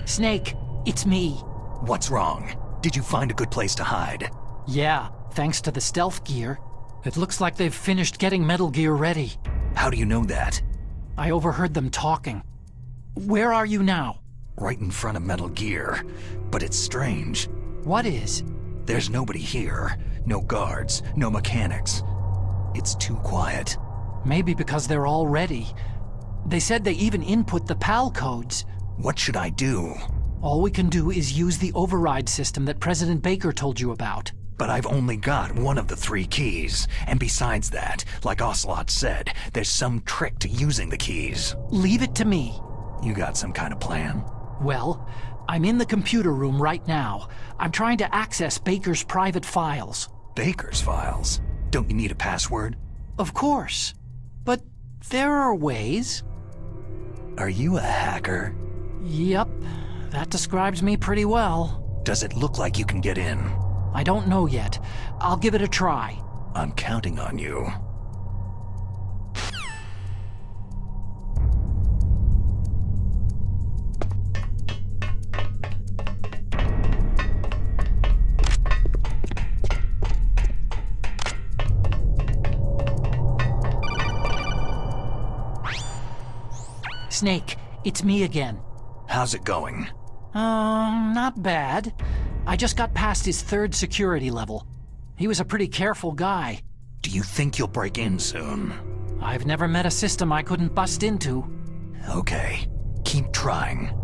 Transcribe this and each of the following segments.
Snake, it's me. What's wrong? Did you find a good place to hide? Yeah, thanks to the stealth gear. It looks like they've finished getting Metal Gear ready. How do you know that? I overheard them talking. Where are you now? Right in front of Metal Gear. But it's strange. What is? There's nobody here. No guards, no mechanics. It's too quiet. Maybe because they're all ready. They said they even input the PAL codes. What should I do? All we can do is use the override system that President Baker told you about. But I've only got one of the 3 keys. And besides that, like Ocelot said, there's some trick to using the keys. Leave it to me. You got some kind of plan? Well, I'm in the computer room right now. I'm trying to access Baker's private files. Baker's files? Don't you need a password? Of course. But there are ways. Are you a hacker? Yep, that describes me pretty well. Does it look like you can get in? I don't know yet. I'll give it a try. I'm counting on you. Snake, it's me again. How's it going? Not bad. I just got past his 3rd security level. He was a pretty careful guy. Do you think you'll break in soon? I've never met a system I couldn't bust into. Okay, keep trying.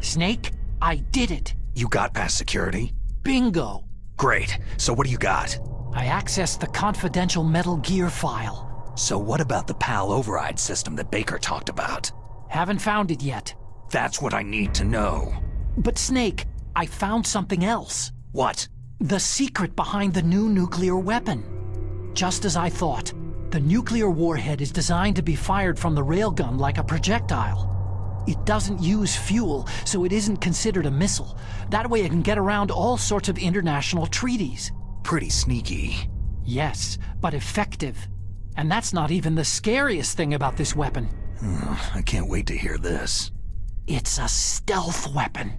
Snake, I did it. You got past security? Bingo. Great. So what do you got? I accessed the confidential Metal Gear file. So what about the PAL override system that Baker talked about? Haven't found it yet. That's what I need to know. But Snake, I found something else. What? The secret behind the new nuclear weapon. Just as I thought, the nuclear warhead is designed to be fired from the railgun like a projectile. It doesn't use fuel, so it isn't considered a missile. That way it can get around all sorts of international treaties. Pretty sneaky. Yes, but effective. And that's not even the scariest thing about this weapon. I can't wait to hear this. It's a stealth weapon.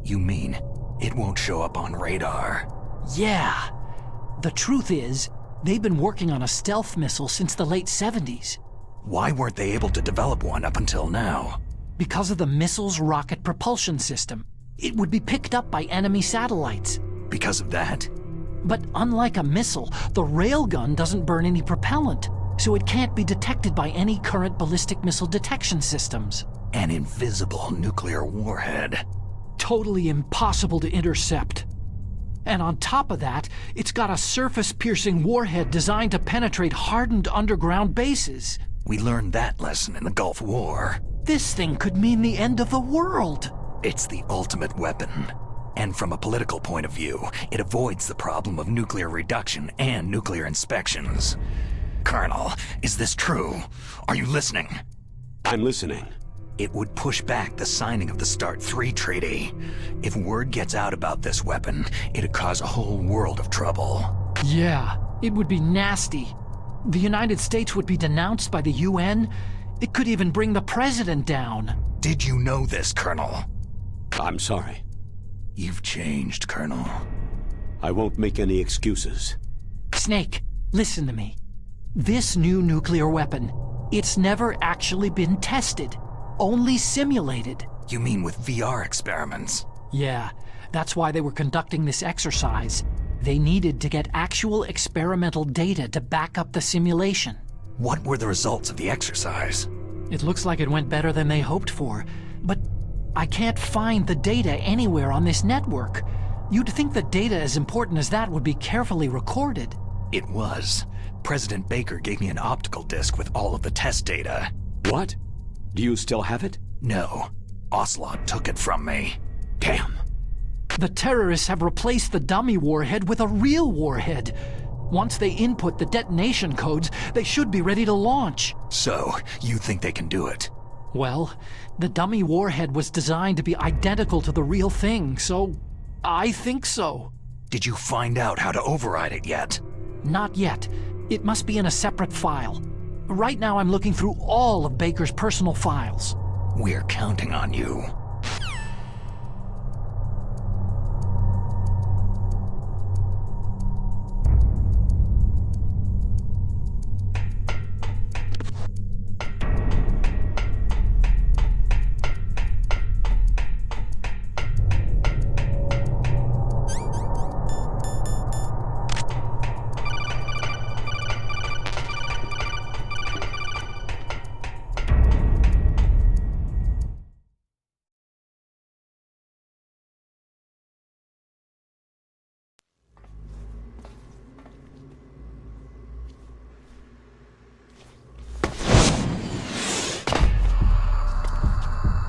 You mean it won't show up on radar? Yeah. The truth is, they've been working on a stealth missile since the late 70s. Why weren't they able to develop one up until now? Because of the missile's rocket propulsion system. It would be picked up by enemy satellites. Because of that? But unlike a missile, the railgun doesn't burn any propellant, so it can't be detected by any current ballistic missile detection systems. An invisible nuclear warhead. Totally impossible to intercept. And on top of that, it's got a surface-piercing warhead designed to penetrate hardened underground bases. We learned that lesson in the Gulf War. This thing could mean the end of the world. It's the ultimate weapon. And from a political point of view, it avoids the problem of nuclear reduction and nuclear inspections. Colonel, is this true? Are you listening? I'm listening. It would push back the signing of the START 3 treaty. If word gets out about this weapon, it'd cause a whole world of trouble. Yeah, it would be nasty. The United States would be denounced by the UN. It could even bring the president down. Did you know this, Colonel? I'm sorry. You've changed, Colonel. I won't make any excuses. Snake, listen to me. This new nuclear weapon, it's never actually been tested. Only simulated. You mean with VR experiments? Yeah, that's why they were conducting this exercise. They needed to get actual experimental data to back up the simulation. What were the results of the exercise? It looks like it went better than they hoped for, but I can't find the data anywhere on this network. You'd think that data as important as that would be carefully recorded. It was. President Baker gave me an optical disc with all of the test data. What? Do you still have it? No. Ocelot took it from me. Damn. The terrorists have replaced the dummy warhead with a real warhead. Once they input the detonation codes, they should be ready to launch. So, you think they can do it? Well, the dummy warhead was designed to be identical to the real thing, so I think so. Did you find out how to override it yet? Not yet. It must be in a separate file. Right now I'm looking through all of Baker's personal files. We're counting on you.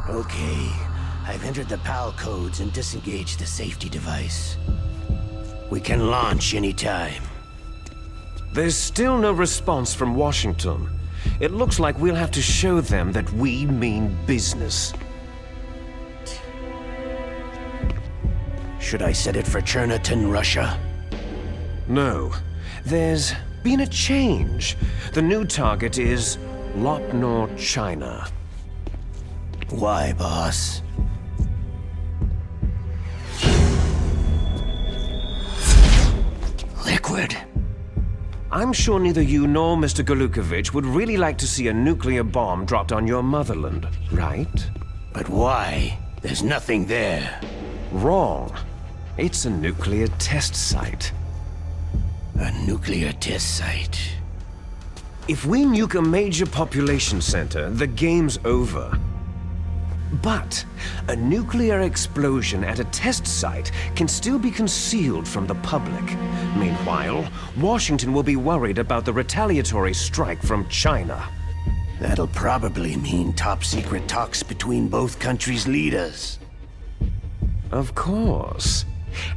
Okay, I've entered the PAL codes and disengaged the safety device. We can launch anytime. There's still no response from Washington. It looks like we'll have to show them that we mean business. Should I set it for Cherniton, Russia? No. There's been a change. The new target is Lopnor, China. Why, boss? Liquid. I'm sure neither you nor Mr. Golukovich would really like to see a nuclear bomb dropped on your motherland, right? But why? There's nothing there. Wrong. It's a nuclear test site. A nuclear test site. If we nuke a major population center, the game's over. But a nuclear explosion at a test site can still be concealed from the public. Meanwhile, Washington will be worried about the retaliatory strike from China. That'll probably mean top-secret talks between both countries' leaders. Of course.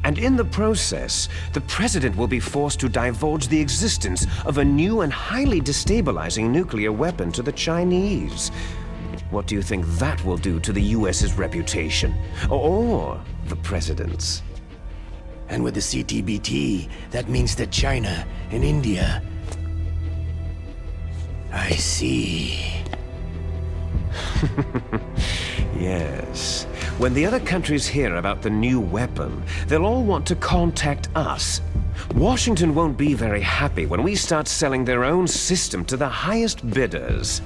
And in the process, the president will be forced to divulge the existence of a new and highly destabilizing nuclear weapon to the Chinese. What do you think that will do to the US's reputation? Or the president's? And with the CTBT, that means that China and India... I see. Yes. When the other countries hear about the new weapon, they'll all want to contact us. Washington won't be very happy when we start selling their own system to the highest bidders.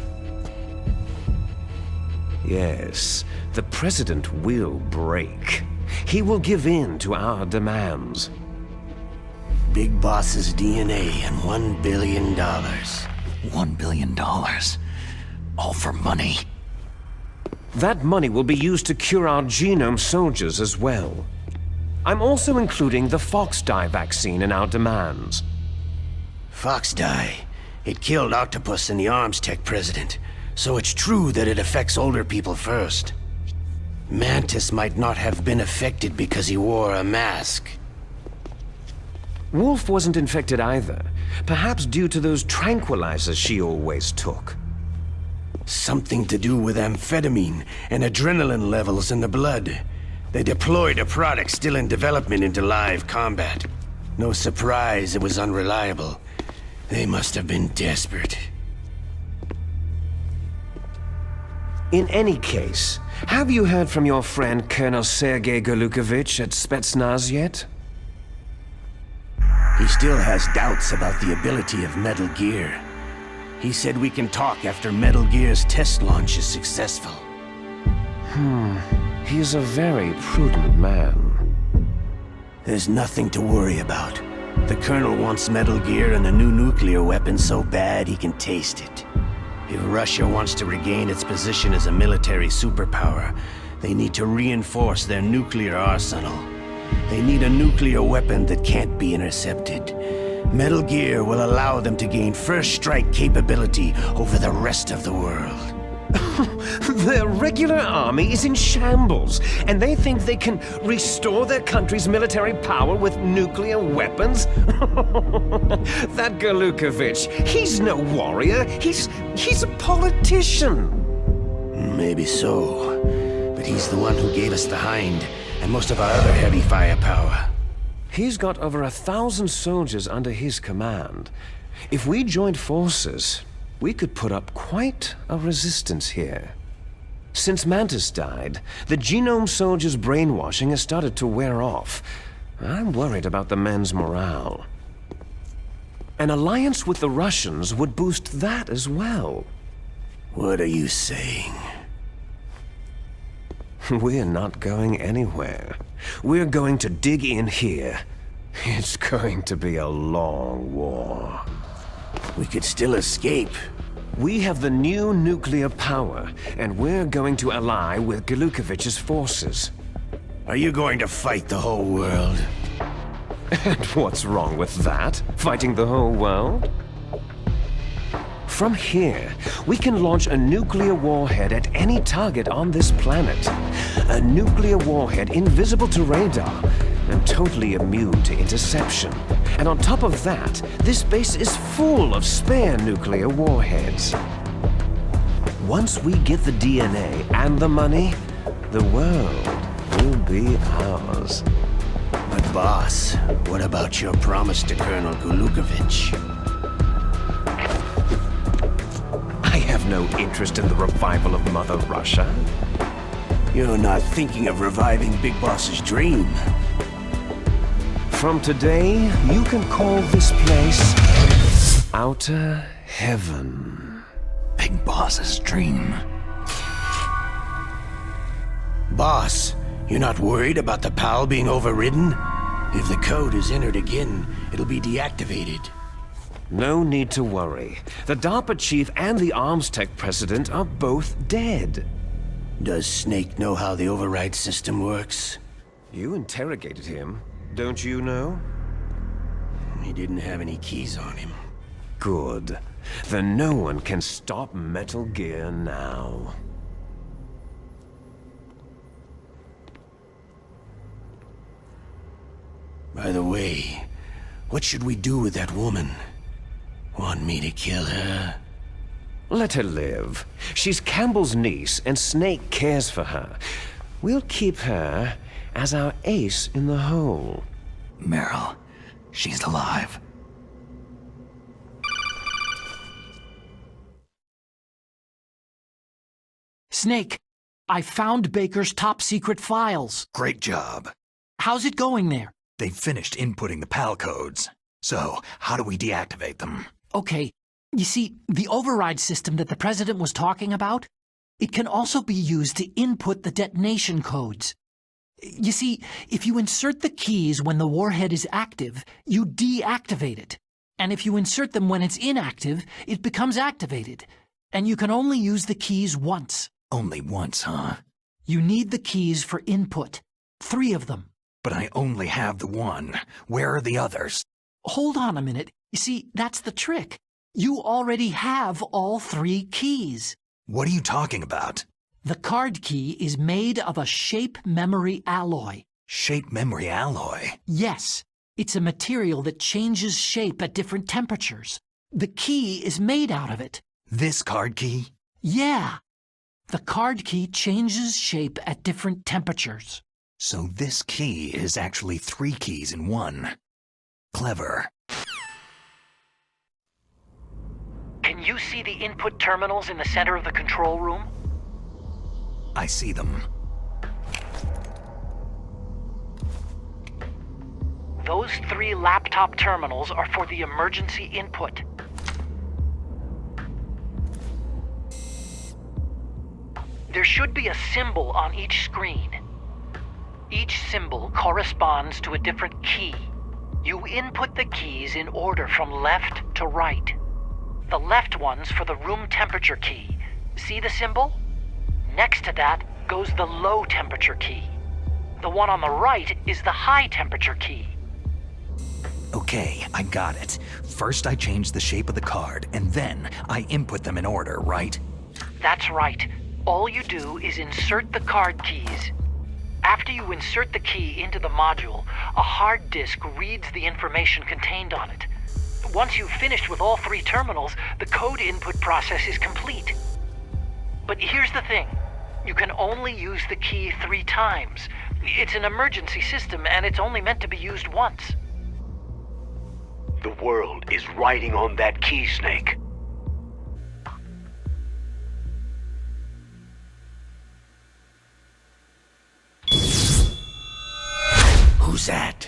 Yes, the president will break. He will give in to our demands. Big Boss's DNA and $1 billion. $1 billion. All for money. That money will be used to cure our genome soldiers as well. I'm also including the Fox-Die vaccine in our demands. Fox-Die. It killed Octopus and the Armstech president, so it's true that it affects older people first. Mantis might not have been affected because he wore a mask. Wolf wasn't infected either, perhaps due to those tranquilizers she always took. Something to do with amphetamine and adrenaline levels in the blood. They deployed a product still in development into live combat. No surprise it was unreliable. They must have been desperate. In any case, have you heard from your friend Colonel Sergei Golukovich at Spetsnaz yet? He still has doubts about the ability of Metal Gear. He said we can talk after Metal Gear's test launch is successful. He's a very prudent man. There's nothing to worry about. The Colonel wants Metal Gear and the new nuclear weapon so bad he can taste it. If Russia wants to regain its position as a military superpower, they need to reinforce their nuclear arsenal. They need a nuclear weapon that can't be intercepted. Metal Gear will allow them to gain first strike capability over the rest of the world. Their regular army is in shambles, and they think they can restore their country's military power with nuclear weapons? That Golukovich, he's no warrior. He's a politician. Maybe so, but he's the one who gave us the Hind and most of our other heavy firepower. He's got over 1,000 soldiers under his command. If we joined forces, we could put up quite a resistance here. Since Mantis died, the Genome soldiers' brainwashing has started to wear off. I'm worried about the men's morale. An alliance with the Russians would boost that as well. What are you saying? We're not going anywhere. We're going to dig in here. It's going to be a long war. We could still escape. We have the new nuclear power, and we're going to ally with Golukovich's forces. Are you going to fight the whole world? And what's wrong with that? Fighting the whole world? From here, we can launch a nuclear warhead at any target on this planet. A nuclear warhead invisible to radar and totally immune to interception. And on top of that, this base is full of spare nuclear warheads. Once we get the DNA and the money, the world will be ours. But boss, what about your promise to Colonel Golukovich? I have no interest in the revival of Mother Russia. You're not thinking of reviving Big Boss's dream. From today, you can call this place Outer Heaven. Big Boss's dream. Boss, you're not worried about the PAL being overridden? If the code is entered again, it'll be deactivated. No need to worry. The DARPA chief and the Armstech president are both dead. Does Snake know how the override system works? You interrogated him, don't you know? He didn't have any keys on him. Good. Then no one can stop Metal Gear now. By the way, what should we do with that woman? Want me to kill her? Let her live. She's Campbell's niece, and Snake cares for her. We'll keep her as our ace in the hole. Meryl, she's alive. Snake, I found Baker's top-secret files. Great job. How's it going there? They've finished inputting the PAL codes. So, how do we deactivate them? Okay, you see, the override system that the President was talking about, it can also be used to input the detonation codes. You see, if you insert the keys when the warhead is active, you deactivate it. And if you insert them when it's inactive, it becomes activated. And you can only use the keys once. Only once, huh? You need the keys for input. 3 of them. But I only have the one. Where are the others? Hold on a minute. You see, that's the trick. You already have all 3 keys. What are you talking about? The card key is made of a shape memory alloy. Shape memory alloy? Yes, it's a material that changes shape at different temperatures. The key is made out of it. This card key? Yeah. The card key changes shape at different temperatures. So this key is actually 3 keys in one. Clever. Can you see the input terminals in the center of the control room? I see them. Those 3 laptop terminals are for the emergency input. There should be a symbol on each screen. Each symbol corresponds to a different key. You input the keys in order from left to right. The left one's for the room temperature key. See the symbol? Next to that goes the low temperature key. The one on the right is the high temperature key. Okay, I got it. First I change the shape of the card, and then I input them in order, right? That's right. All you do is insert the card keys. After you insert the key into the module, a hard disk reads the information contained on it. Once you've finished with all 3 terminals, the code input process is complete. But here's the thing. You can only use the key 3 times. It's an emergency system, and it's only meant to be used once. The world is riding on that key, Snake. Who's that?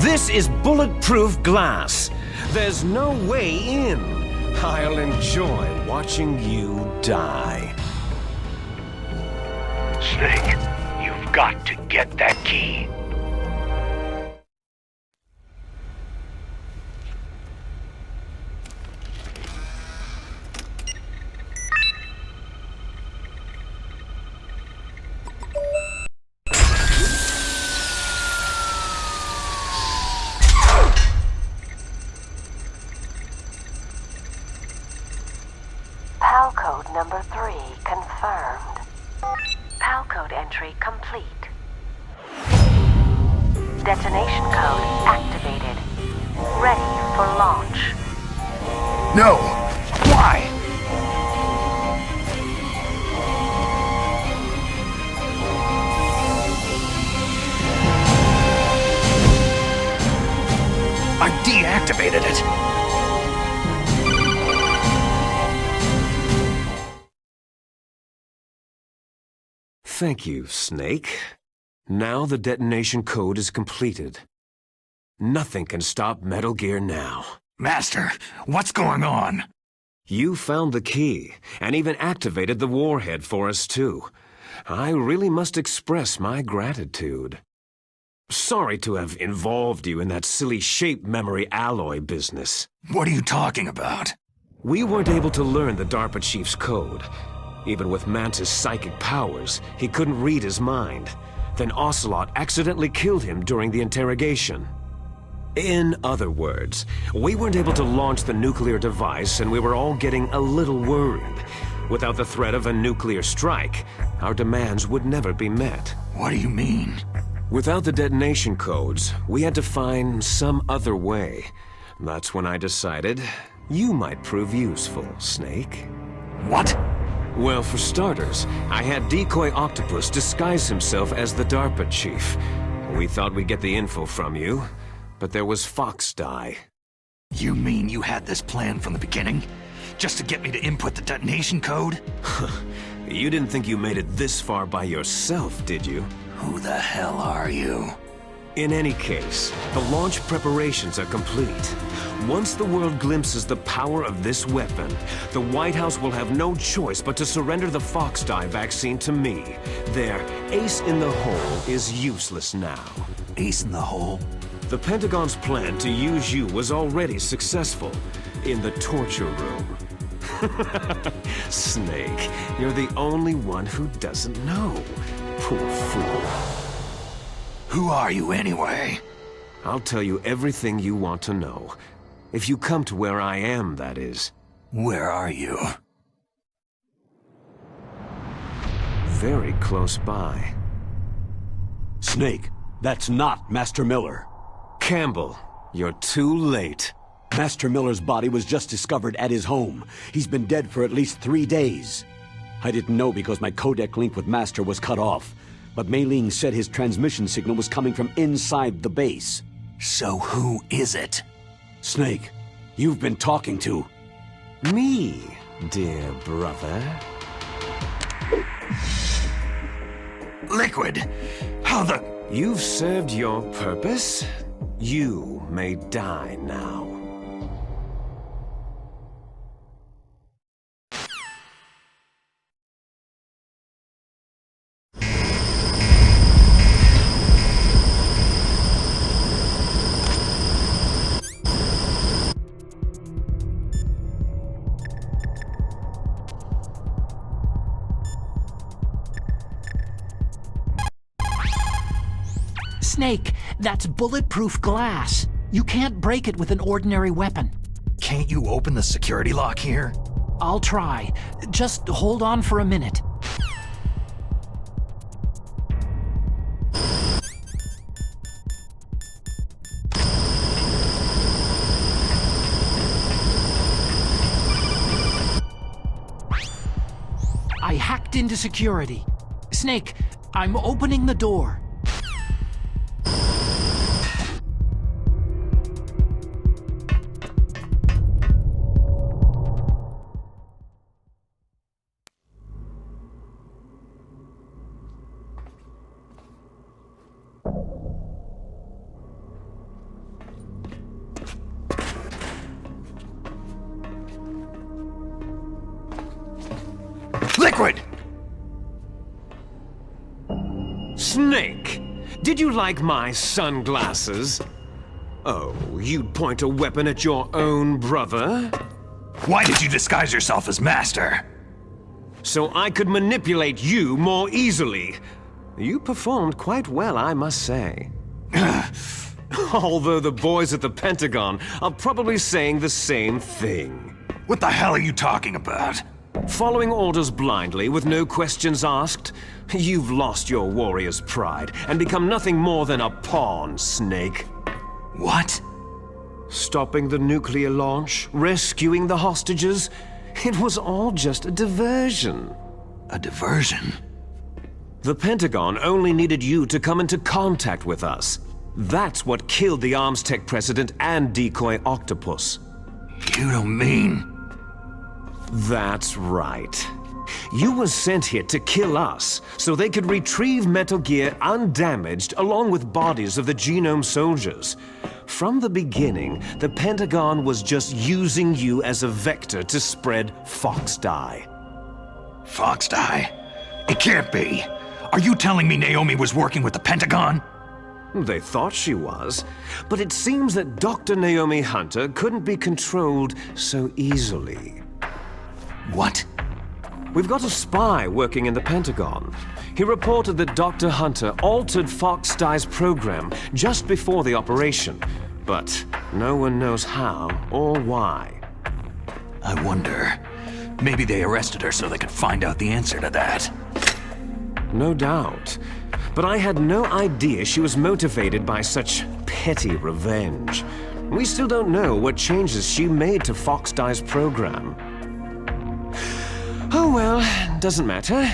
This is bulletproof glass. There's no way in. I'll enjoy watching you die. Snake, you've got to get that key. PAL code number 3 confirmed. PAL code entry complete. Detonation code activated. Ready for launch. No! Why? I deactivated it! Thank you, Snake. Now the detonation code is completed. Nothing can stop Metal Gear now. Master, what's going on? You found the key, and even activated the warhead for us too. I really must express my gratitude. Sorry to have involved you in that silly shape memory alloy business. What are you talking about? We weren't able to learn the DARPA chief's code. Even with Mantis' psychic powers, he couldn't read his mind. Then Ocelot accidentally killed him during the interrogation. In other words, we weren't able to launch the nuclear device, and we were all getting a little worried. Without the threat of a nuclear strike, our demands would never be met. What do you mean? Without the detonation codes, we had to find some other way. That's when I decided you might prove useful, Snake. What? Well, for starters, I had Decoy Octopus disguise himself as the DARPA chief. We thought we'd get the info from you, but there was Fox Die. You mean you had this plan from the beginning? Just to get me to input the detonation code? You didn't think you made it this far by yourself, did you? Who the hell are you? In any case, the launch preparations are complete. Once the world glimpses the power of this weapon, the White House will have no choice but to surrender the Fox-Die vaccine to me. Their ace in the hole is useless now. Ace in the hole? The Pentagon's plan to use you was already successful in the torture room. Snake, you're the only one who doesn't know. Poor fool. Who are you anyway? I'll tell you everything you want to know. If you come to where I am, that is. Where are you? Very close by. Snake, that's not Master Miller. Campbell, you're too late. Master Miller's body was just discovered at his home. He's been dead for at least 3 days. I didn't know because my codec link with Master was cut off. But Mei Ling said his transmission signal was coming from inside the base. So who is it? Snake, you've been talking to... Me, dear brother. Liquid! How the... You've served your purpose. You may die now. Snake, that's bulletproof glass. You can't break it with an ordinary weapon. Can't you open the security lock here? I'll try. Just hold on for a minute. I hacked into security. Snake, I'm opening the door. Liquid! Snake! Did you like my sunglasses? Oh, you'd point a weapon at your own brother? Why did you disguise yourself as Master? So I could manipulate you more easily. You performed quite well, I must say. Although the boys at the Pentagon are probably saying the same thing. What the hell are you talking about? Following orders blindly with no questions asked, you've lost your warrior's pride and become nothing more than a pawn, Snake. What? Stopping the nuclear launch, rescuing the hostages, it was all just a diversion. A diversion? The Pentagon only needed you to come into contact with us. That's what killed the Antec president and decoy octopus. You don't mean... That's right. You were sent here to kill us, so they could retrieve Metal Gear undamaged along with bodies of the Genome soldiers. From the beginning, the Pentagon was just using you as a vector to spread Fox-Die. Fox-Die? It can't be! Are you telling me Naomi was working with the Pentagon? They thought she was, but it seems that Dr. Naomi Hunter couldn't be controlled so easily. What? We've got a spy working in the Pentagon. He reported that Dr. Hunter altered Fox-Die's program just before the operation, but no one knows how or why. I wonder. Maybe they arrested her so they could find out the answer to that. No doubt. But I had no idea she was motivated by such petty revenge. We still don't know what changes she made to Fox-Die's program. Oh well, doesn't matter.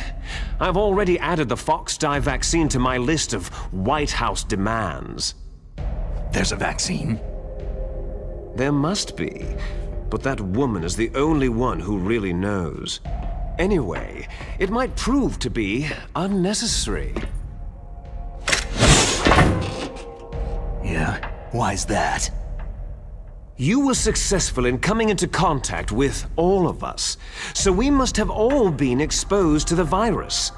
I've already added the Fox-Die vaccine to my list of White House demands. There's a vaccine? There must be, but that woman is the only one who really knows. Anyway, it might prove to be unnecessary. Yeah? Why's that? You were successful in coming into contact with all of us, so we must have all been exposed to the virus.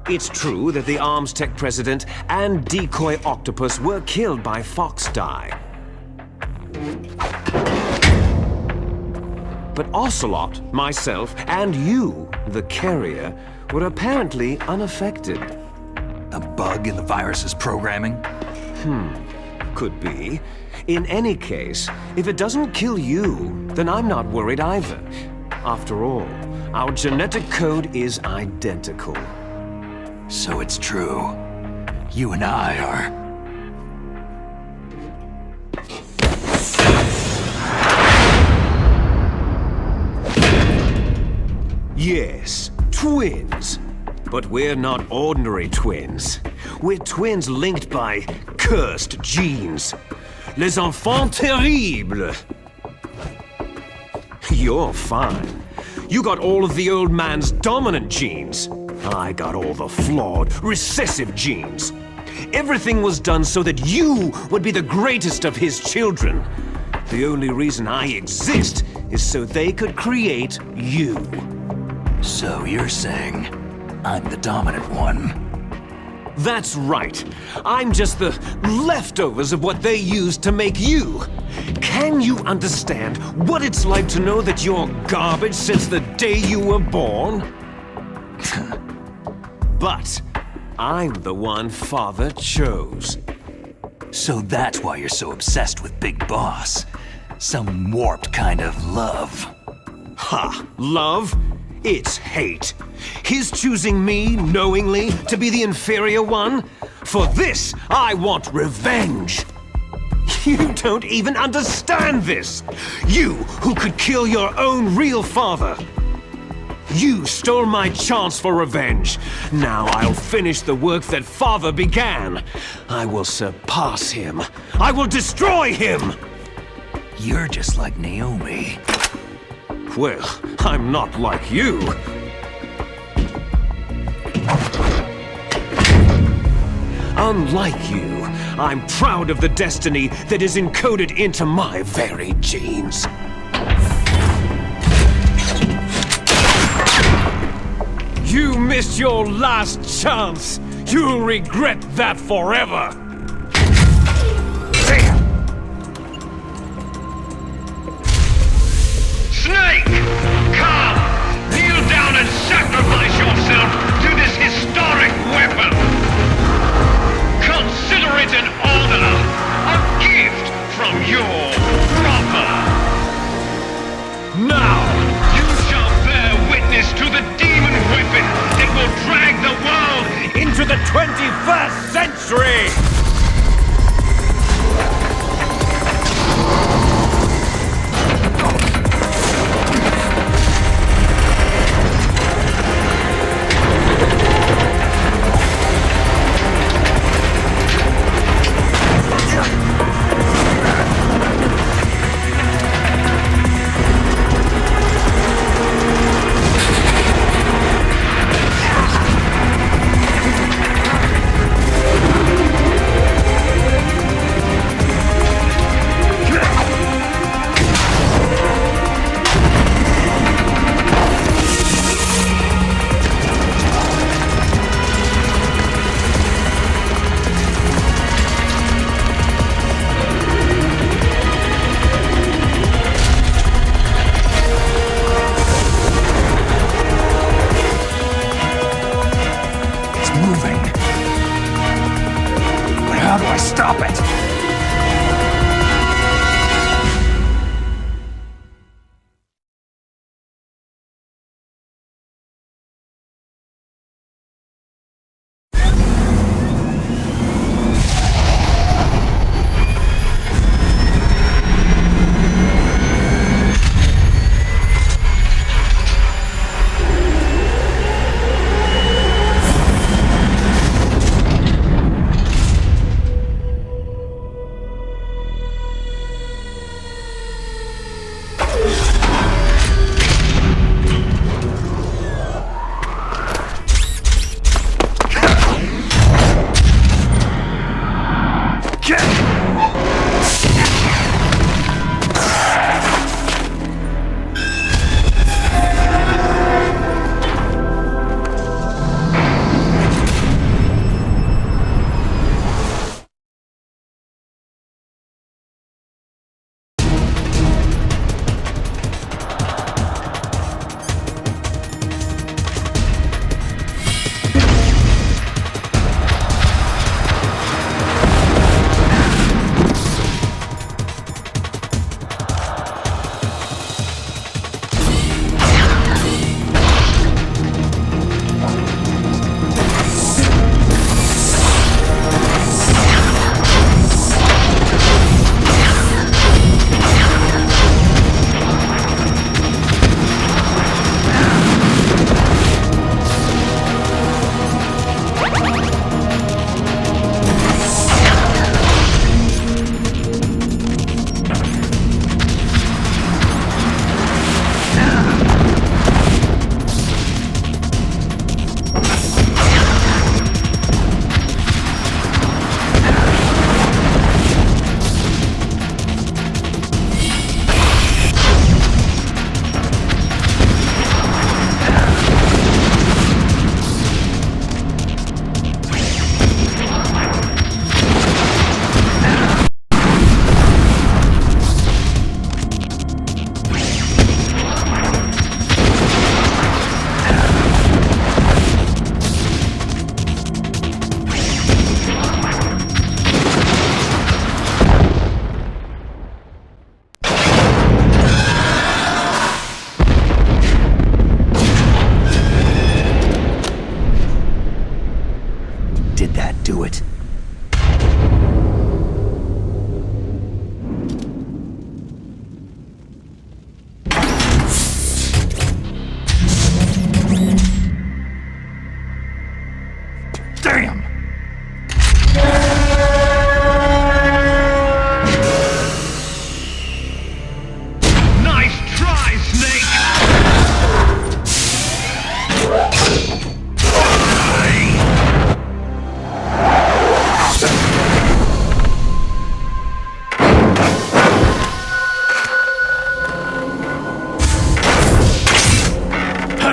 It's true that the Antec president and decoy octopus were killed by fox dye. But Ocelot, myself, and you, the carrier, were apparently unaffected. A bug in the virus's programming? Could be. In any case, if it doesn't kill you, then I'm not worried either. After all, our genetic code is identical. So it's true. You and I are... Yes, twins. But we're not ordinary twins. We're twins linked by cursed genes. Les enfants terribles. You're fine. You got all of the old man's dominant genes. I got all the flawed, recessive genes. Everything was done so that you would be the greatest of his children. The only reason I exist is so they could create you. So you're saying I'm the dominant one? That's right. I'm just the leftovers of what they used to make you. Can you understand what it's like to know that you're garbage since the day you were born? But I'm the one Father chose. So that's why you're so obsessed with Big Boss. Some warped kind of love. Ha! Love? It's hate. His choosing me, knowingly, to be the inferior one? For this, I want revenge. You don't even understand this. You, who could kill your own real father. You stole my chance for revenge. Now I'll finish the work that Father began. I will surpass him. I will destroy him. You're just like Naomi. Well, I'm not like you. Unlike you, I'm proud of the destiny that is encoded into my very genes. You missed your last chance. You'll regret that forever. Snake! Come! Kneel down and sacrifice yourself to this historic weapon! Consider it an honor, a gift from your brother! Now! You shall bear witness to the demon weapon that will drag the world Into the 21st century!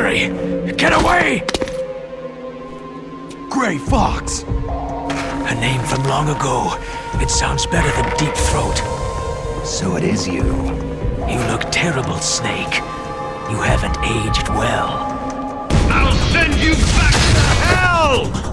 Hurry! Get away! Gray Fox! A name from long ago. It sounds better than Deep Throat. So it is you. You look terrible, Snake. You haven't aged well. I'll send you back to hell!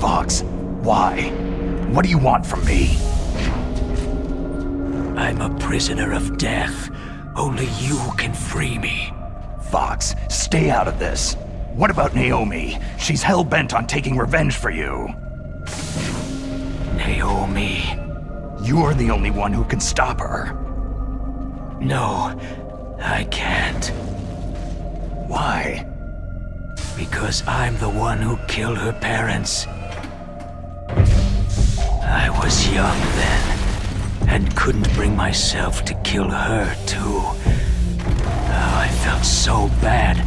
Fox, why? What do you want from me? I'm a prisoner of death. Only you can free me. Fox, stay out of this. What about Naomi? She's hell-bent on taking revenge for you. Naomi. You're the only one who can stop her. No, I can't. Why? Because I'm the one who killed her parents. I was young then, and couldn't bring myself to kill her, too. Oh, I felt so bad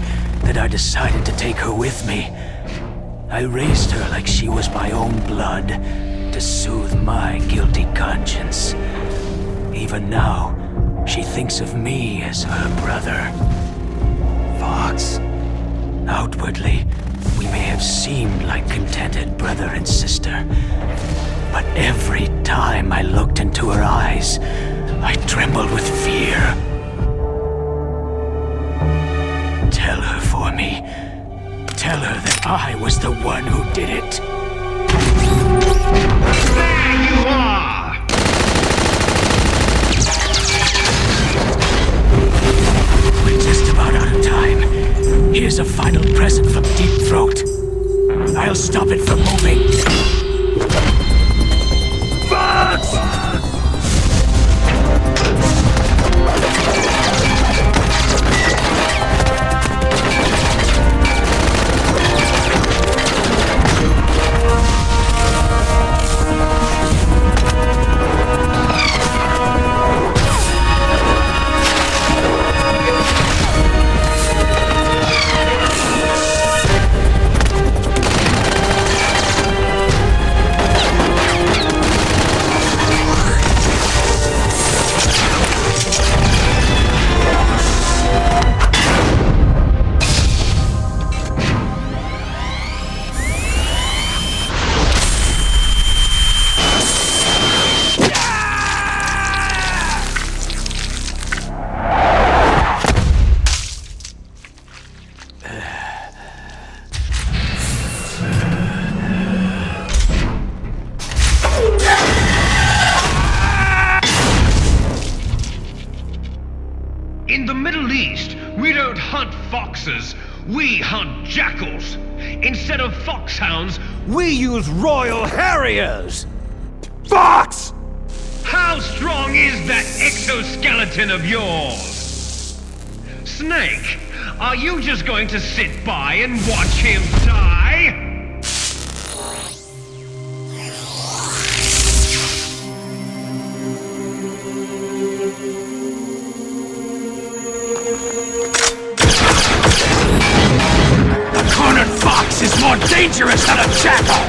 that I decided to take her with me. I raised her like she was my own blood, to soothe my guilty conscience. Even now, she thinks of me as her brother. Fox. Outwardly, we may have seemed like contented brother and sister. But every time I looked into her eyes, I trembled with fear. Tell her for me. Tell her that I was the one who did it. There you are! We're just about out of time. Here's a final present from Deep Throat. I'll stop it from moving. Fox! In the Middle East, we don't hunt foxes, we hunt jackals. Instead of foxhounds, We use Royal Harriers! Fox! how strong is that exoskeleton of yours? Snake, are you just going to sit by and watch him die? A cornered fox is more dangerous than a jackal!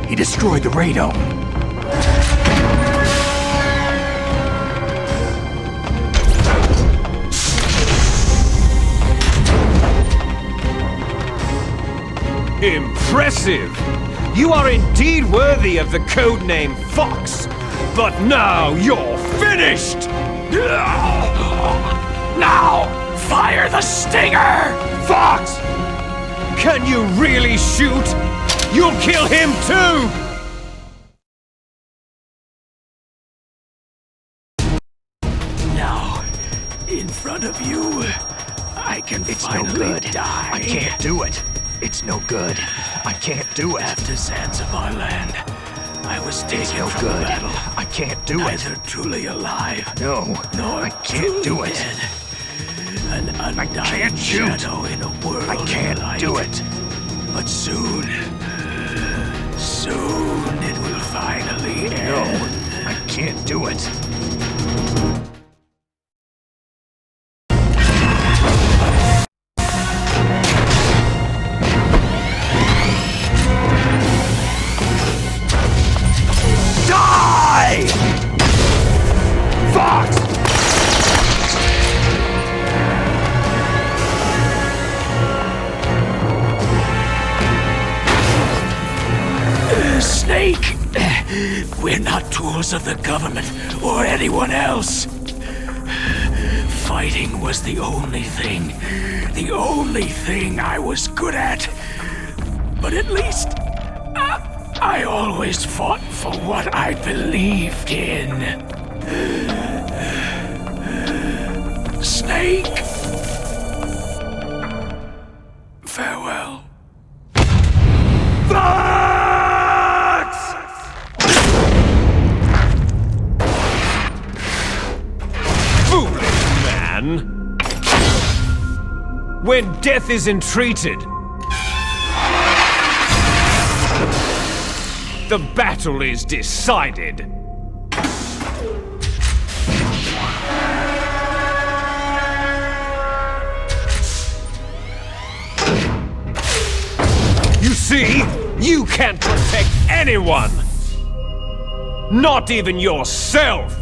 He destroyed the radome. Impressive! You are indeed worthy of the codename Fox, but now you're finished! Now, fire the stinger! Fox! Can you really shoot? You'll kill him too! front of you, I can finally no good. die. I can't do it. It's no good. I can't do it. After Zanzibar land, I was taken no from good. the battle. I can't do Neither it. truly alive, No, nor I can't do it. dead. An undying can't shoot. shadow in a world I can't of light. do it. But soon it will finally end. No, I can't do it. Die! Fox! Snake! We're not tools of the government or anyone else. Fighting was the only thing I was good at. But at least, I always fought for what I believed in. Snake! Farewell. Foolish man! When death is entreated, the battle is decided. You see, you can't protect anyone! Not even yourself!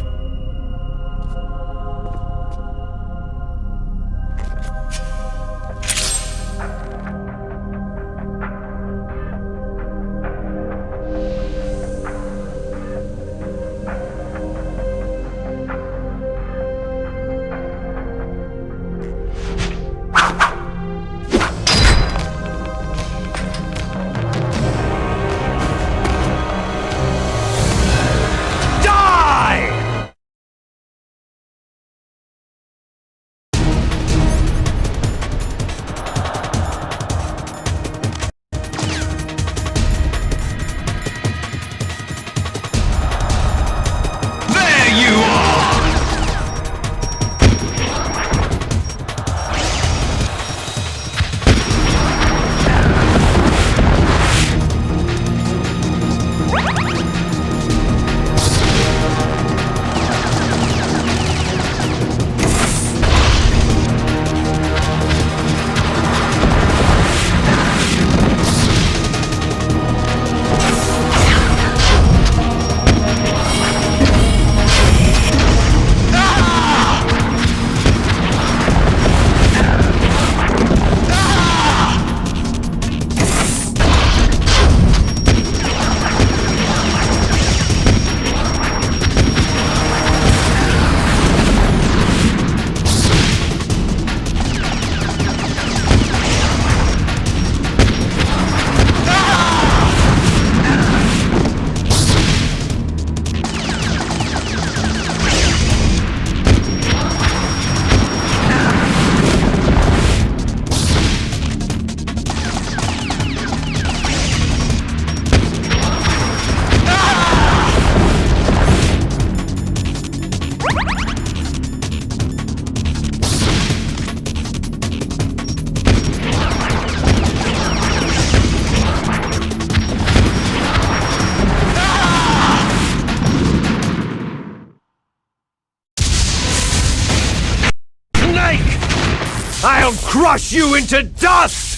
I'll crush you into dust!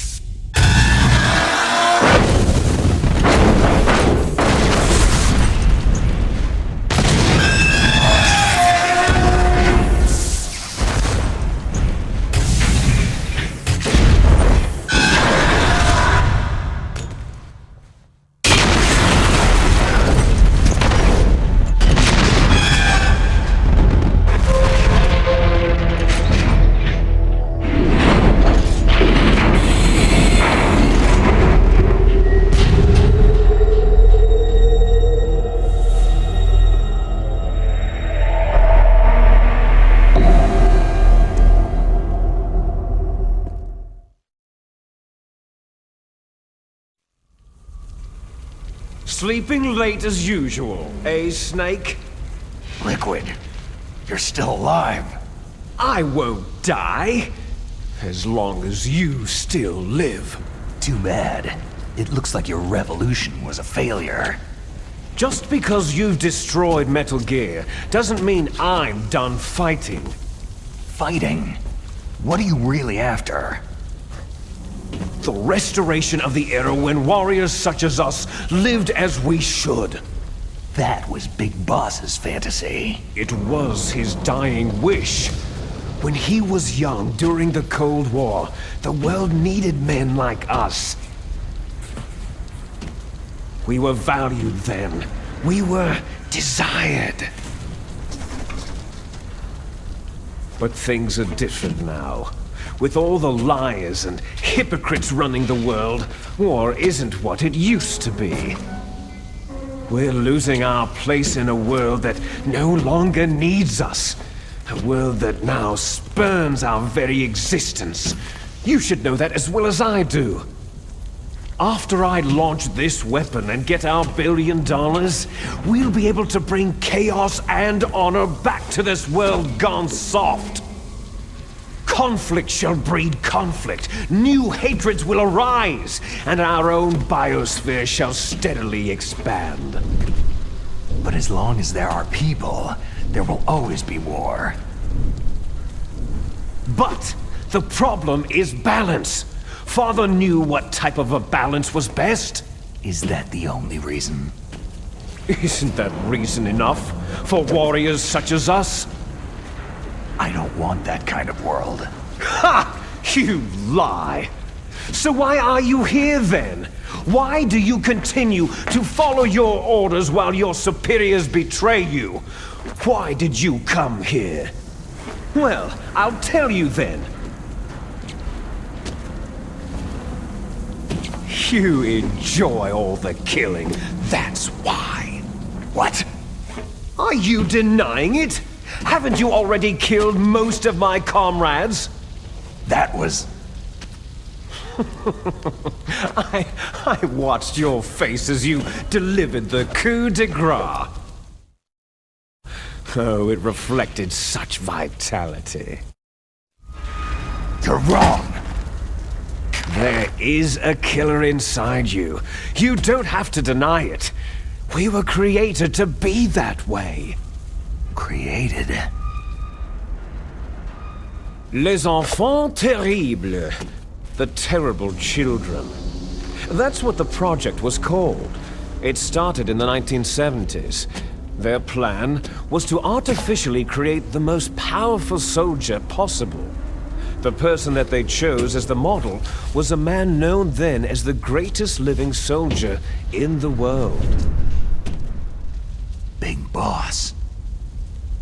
Sleeping late as usual, eh, Snake? Liquid, you're still alive. I won't die, as long as you still live. Too bad. It looks like your revolution was a failure. Just because you've destroyed Metal Gear doesn't mean I'm done fighting. Fighting? What are you really after? The restoration of the era when warriors such as us lived as we should. That was Big Boss's fantasy. It was his dying wish. When he was young during the Cold War, the world needed men like us. We were valued then. We were desired. But things are different now. With all the liars and hypocrites running the world, war isn't what it used to be. We're losing our place in a world that no longer needs us. A world that now spurns our very existence. You should know that as well as I do. After I launch this weapon and get our $1 billion, we'll be able to bring chaos and honor back to this world gone soft. Conflict shall breed conflict, new hatreds will arise, and our own biosphere shall steadily expand. But as long as there are people, there will always be war. But the problem is balance. Father knew what type of a balance was best. Is that the only reason? Isn't that reason enough for warriors such as us? I don't want that kind of world. Ha! You lie! So why are you here then? Why do you continue to follow your orders while your superiors betray you? Why did you come here? Well, I'll tell you then. You enjoy all the killing, that's why. What? Are you denying it? Haven't you already killed most of my comrades? That was... I watched your face as you delivered the coup de grace. Oh, it reflected such vitality. You're wrong! There is a killer inside you. You don't have to deny it. We were created to be that way. Created? Les enfants terribles. The terrible children. That's what the project was called. It started in the 1970s. Their plan was to artificially create the most powerful soldier possible. The person that they chose as the model was a man known then as the greatest living soldier in the world. Big Boss.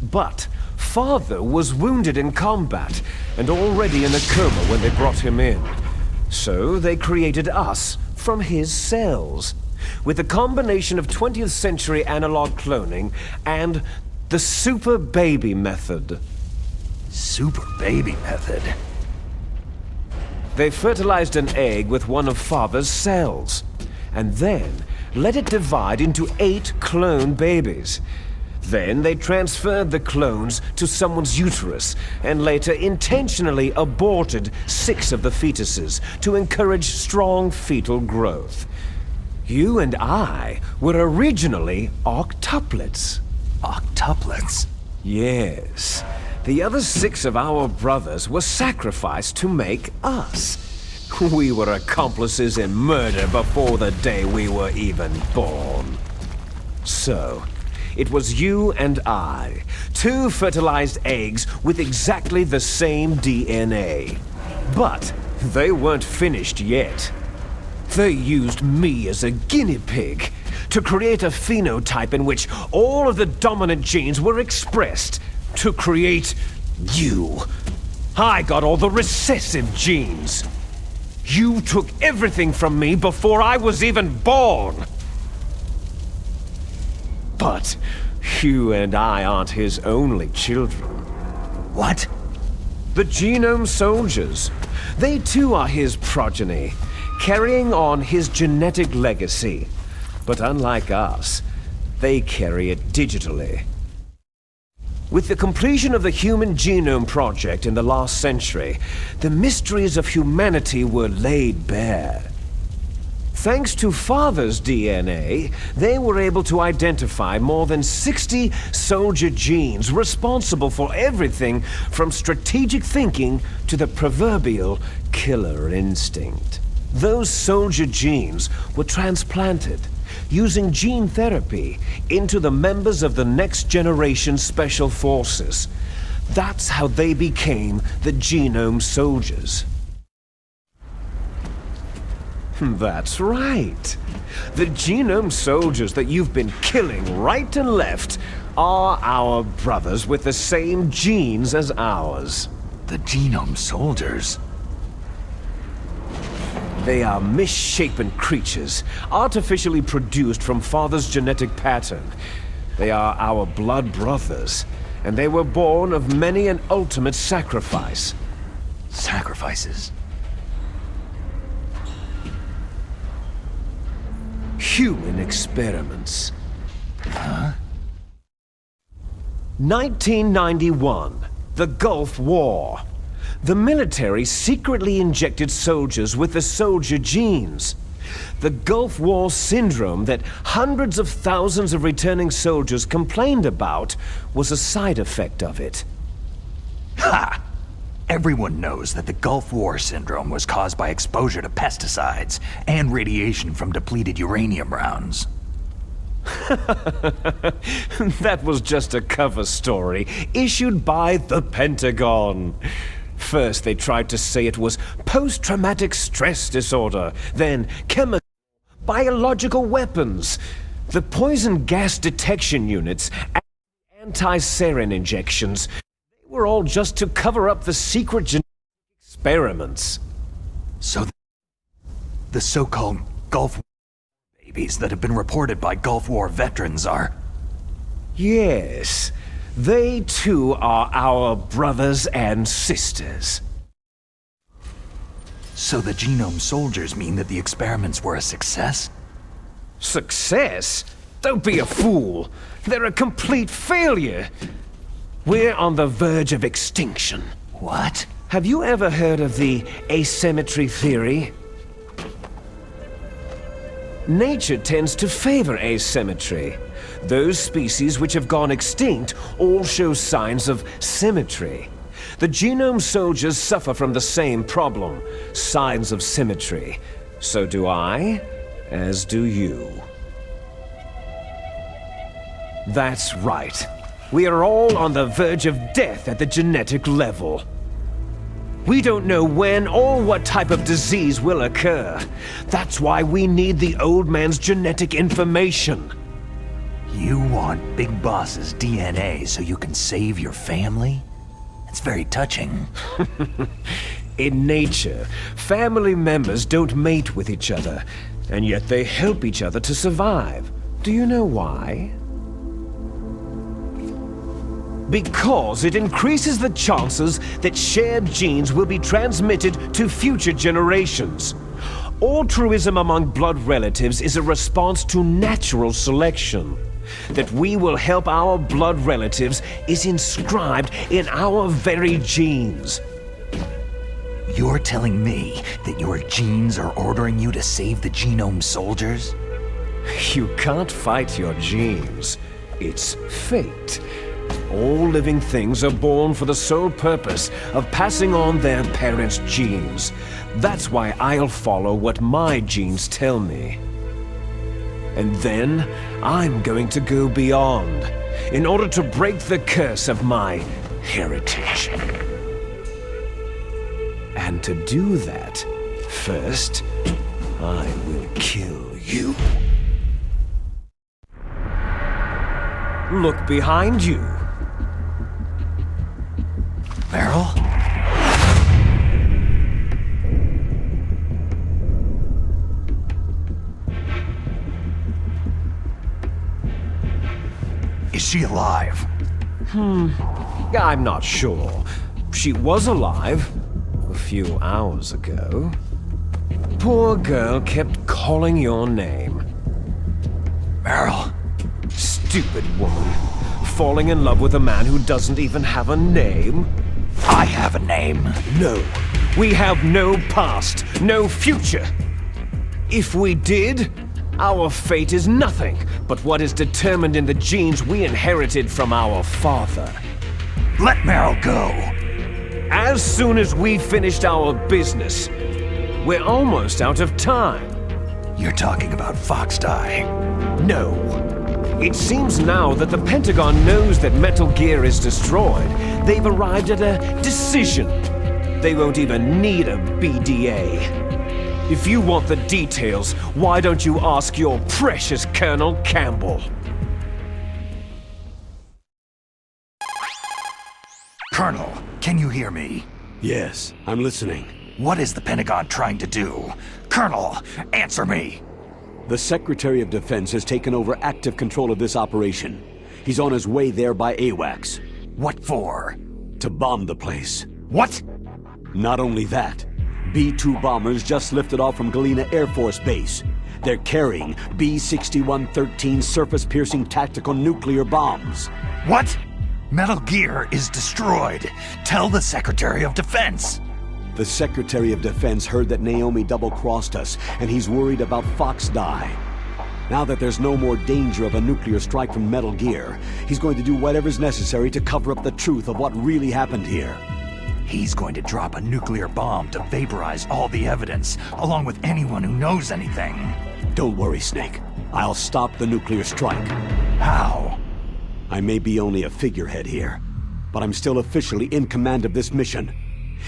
But Father was wounded in combat and already in a coma when they brought him in. So they created us from his cells, with a combination of 20th century analog cloning and the super baby method. Super baby method? They fertilized an egg with one of Father's cells, and then let it divide into 8 clone babies. Then they transferred the clones to someone's uterus, and later intentionally aborted 6 of the fetuses to encourage strong fetal growth. You and I were originally octuplets. Octuplets? Yes. The other 6 of our brothers were sacrificed to make us. We were accomplices in murder before the day we were even born. So, it was you and I, 2 fertilized eggs with exactly the same DNA. But they weren't finished yet. They used me as a guinea pig to create a phenotype in which all of the dominant genes were expressed to create you. I got all the recessive genes. You took everything from me before I was even born. But you and I aren't his only children. What? The genome soldiers. They too are his progeny, carrying on his genetic legacy. But unlike us, they carry it digitally. With the completion of the Human Genome Project in the last century, the mysteries of humanity were laid bare. Thanks to Father's DNA, they were able to identify more than 60 soldier genes responsible for everything from strategic thinking to the proverbial killer instinct. Those soldier genes were transplanted using gene therapy into the members of the next generation special forces. That's how they became the Genome Soldiers. That's right. The Genome Soldiers that you've been killing right and left are our brothers with the same genes as ours. The Genome Soldiers? They are misshapen creatures, artificially produced from Father's genetic pattern. They are our blood brothers, and they were born of many an ultimate sacrifice. Sacrifices? Human experiments. Huh? 1991, the Gulf War. The military secretly injected soldiers with the soldier genes. The Gulf War syndrome that hundreds of thousands of returning soldiers complained about was a side effect of it. Ha! Everyone knows that the Gulf War syndrome was caused by exposure to pesticides and radiation from depleted uranium rounds. That was just a cover story issued by the Pentagon. First, they tried to say it was post-traumatic stress disorder, then chemical, biological weapons. The poison gas detection units and anti-sarin injections, they were all just to cover up the secret genetic experiments. So the so-called Gulf War babies that have been reported by Gulf War veterans are... Yes. They too are our brothers and sisters. So the Genome Soldiers mean that the experiments were a success? Success? Don't be a fool. They're a complete failure. We're on the verge of extinction. What? Have you ever heard of the asymmetry theory? Nature tends to favor asymmetry. Those species which have gone extinct all show signs of symmetry. The Genome Soldiers suffer from the same problem, signs of symmetry. So do I, as do you. That's right. We are all on the verge of death at the genetic level. We don't know when or what type of disease will occur. That's why we need the old man's genetic information. You want Big Boss's DNA so you can save your family? It's very touching. In nature, family members don't mate with each other, and yet they help each other to survive. Do you know why? Because it increases the chances that shared genes will be transmitted to future generations. Altruism among blood relatives is a response to natural selection. That we will help our blood relatives is inscribed in our very genes. You're telling me that your genes are ordering you to save the Genome Soldiers? You can't fight your genes. It's fate. All living things are born for the sole purpose of passing on their parents' genes. That's why I'll follow what my genes tell me. And then, I'm going to go beyond, in order to break the curse of my heritage. And to do that, first, I will kill you. Look behind you. Meryl? Is she alive? I'm not sure. She was alive a few hours ago. Poor girl kept calling your name. stupid woman. Falling in love with a man who doesn't even have a name? I have a name. No. We have no past, no future. If we did, our fate is nothing but what is determined in the genes we inherited from our father. Let Meryl go. As soon as we finished our business, we're almost out of time. You're talking about Fox-Die. No. It seems now that the Pentagon knows that Metal Gear is destroyed. They've arrived at a decision. They won't even need a BDA. If you want the details, why don't you ask your precious Colonel Campbell? Colonel, can you hear me? Yes, I'm listening. What is the Pentagon trying to do? Colonel, answer me! The Secretary of Defense has taken over active control of this operation. He's on his way there by AWACS. What for? To bomb the place. What? Not only that, B-2 bombers just lifted off from Galena Air Force Base. They're carrying B-6113 surface-piercing tactical nuclear bombs. What? Metal Gear is destroyed. Tell the Secretary of Defense. The Secretary of Defense heard that Naomi double-crossed us, and he's worried about Fox-Die. Now that there's no more danger of a nuclear strike from Metal Gear, he's going to do whatever's necessary to cover up the truth of what really happened here. He's going to drop a nuclear bomb to vaporize all the evidence, along with anyone who knows anything. Don't worry, Snake. I'll stop the nuclear strike. How? I may be only a figurehead here, but I'm still officially in command of this mission.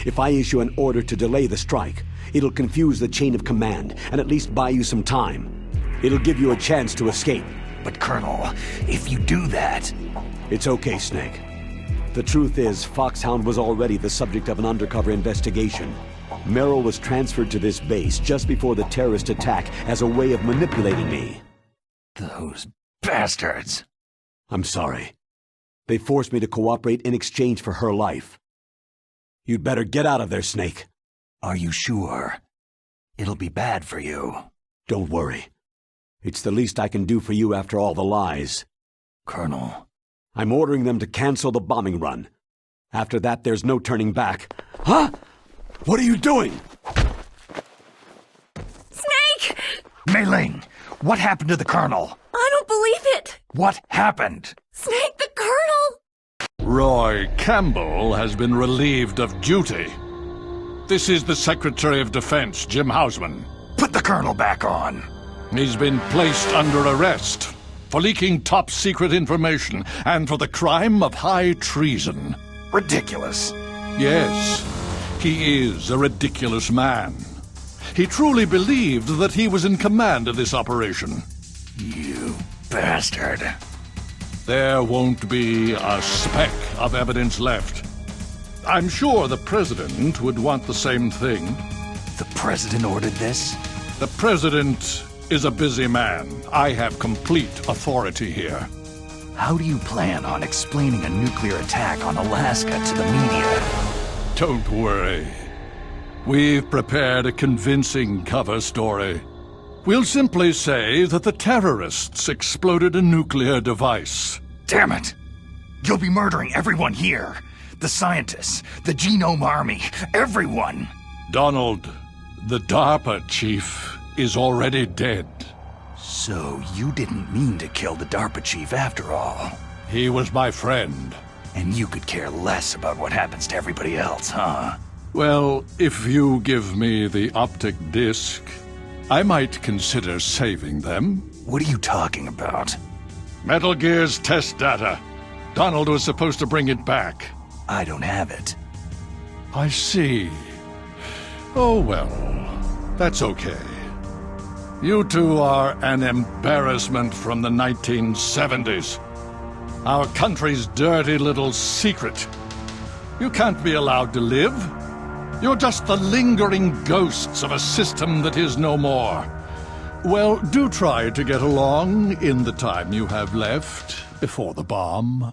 If I issue an order to delay the strike, it'll confuse the chain of command and at least buy you some time. It'll give you a chance to escape. But Colonel, if you do that... It's okay, Snake. The truth is, Foxhound was already the subject of an undercover investigation. Merrill was transferred to this base just before the terrorist attack as a way of manipulating me. Those bastards! I'm sorry. They forced me to cooperate in exchange for her life. You'd better get out of there, Snake. Are you sure? It'll be bad for you. Don't worry. It's the least I can do for you after all the lies. Colonel... I'm ordering them to cancel the bombing run. After that, there's no turning back. Huh? What are you doing? Snake! Mei Ling, what happened to the Colonel? I don't believe it! What happened? Snake, the Colonel! Roy Campbell has been relieved of duty. This is the Secretary of Defense, Jim Hausman. Put the Colonel back on. He's been placed under arrest for leaking top-secret information and for the crime of high treason. Ridiculous. Yes, he is a ridiculous man. He truly believed that he was in command of this operation. You bastard. There won't be a speck of evidence left. I'm sure the President would want the same thing. The President ordered this? The President is a busy man. I have complete authority here. How do you plan on explaining a nuclear attack on Alaska to the media? Don't worry. We've prepared a convincing cover story. We'll simply say that the terrorists exploded a nuclear device. Damn it! You'll be murdering everyone here. The scientists, the Genome Army, everyone! Donald, the DARPA chief, is already dead. So you didn't mean to kill the DARPA chief after all? He was my friend. And you could care less about what happens to everybody else, huh? Well, if you give me the optic disc, I might consider saving them. What are you talking about? Metal Gear's test data. Donald was supposed to bring it back. I don't have it. I see. Oh well, that's okay. You two are an embarrassment from the 1970s. Our country's dirty little secret. You can't be allowed to live. You're just the lingering ghosts of a system that is no more. Well, do try to get along in the time you have left before the bomb.